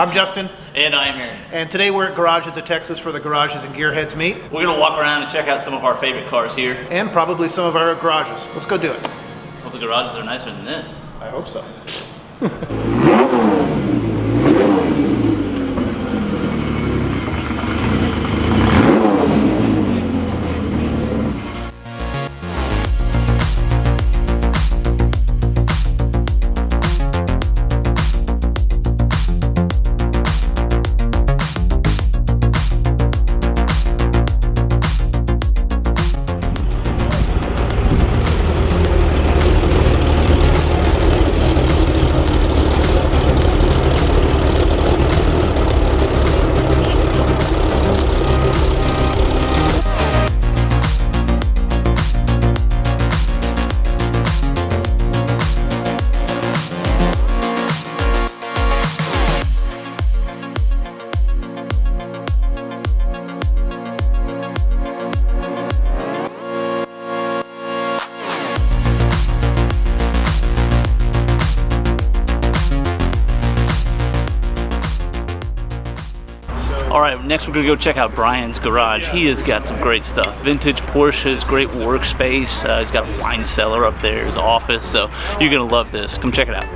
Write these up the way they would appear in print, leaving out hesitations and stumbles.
I'm Justin. And I'm Aaron. And today we're at Garages of Texas for the Garages and Gearheads meet. We're going to walk around and check out some of our favorite cars here. And probably some of our garages. Let's go do it. Hope the garages are nicer than this. I hope so. Alright, next we're going to go check out Brian's garage. He has got some great stuff. Vintage Porsches, great workspace. He's got a wine cellar up there, his office. So you're going to love this. Come check it out.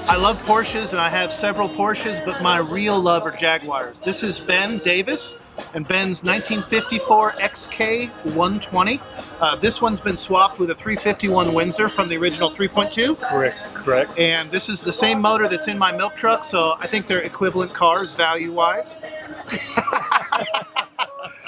I love Porsches and I have several Porsches, but my real love are Jaguars. This is Ben Davis and Ben's 1954 XK 120. This one's been swapped with a 351 Windsor from the original 3.2. Correct. And this is the same motor that's in my milk truck, so I think they're equivalent cars value-wise.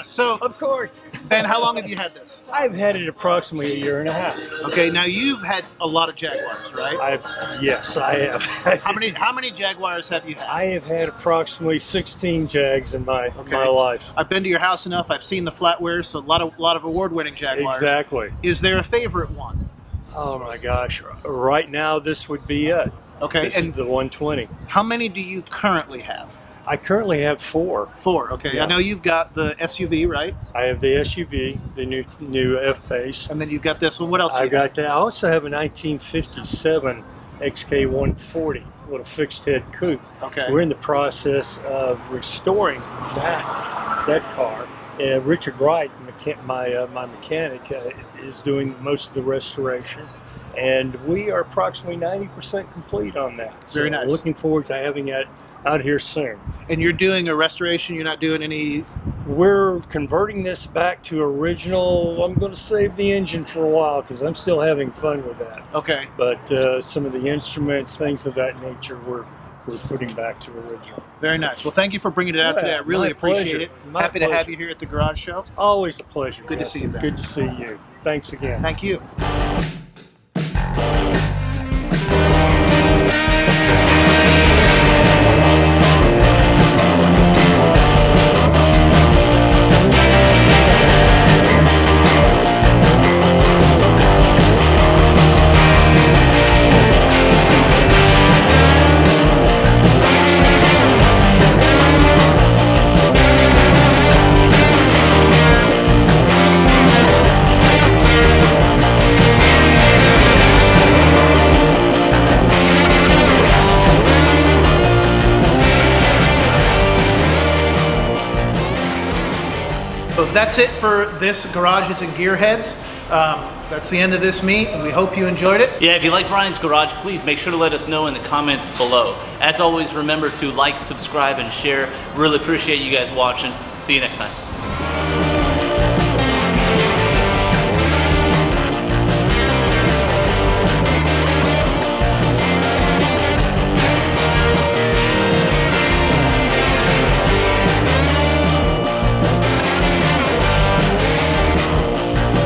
So, Of course. Ben, how long have you had this? I've had it approximately a year and a half. Okay, now you've had a lot of Jaguars, right? Yes, I have. How many Jaguars have you had? I have had approximately 16 Jags in my life. I've been to your house enough. I've seen the flatwares, so a lot of award-winning Jaguars. Exactly. Is there a favorite one? Oh my gosh! Right now, this would be it. Okay, this is the 120. How many do you currently have? I currently have 4. 4. Okay, yeah. I know you've got the SUV, right? I have the SUV, the new F-Pace. And then you've got this one. What else? I've got that. I also have a 1957 XK 140 with a fixed head coupe. Okay. We're in the process of restoring that car. Richard Wright, my mechanic, is doing most of the restoration. And we are approximately 90% complete on that. Very nice. Looking forward to having it out here soon. And you're doing a restoration, you're not doing any... We're converting this back to original. I'm going to save the engine for a while because I'm still having fun with that. Okay. But some of the instruments, things of that nature, we're putting back to original. Very nice. Well, thank you for bringing it out today. I really appreciate it. Happy to have you here at the garage show. Always a pleasure. Good to see you, Ben. Good to see you. Thanks again. Thank you. that's it for this Garages and Gearheads. That's the end of this meet, and we hope you enjoyed it. Yeah, if you like Brian's Garage, please make sure to let us know in the comments below. As always, remember to like, subscribe, and share. Really appreciate you guys watching. See you next time.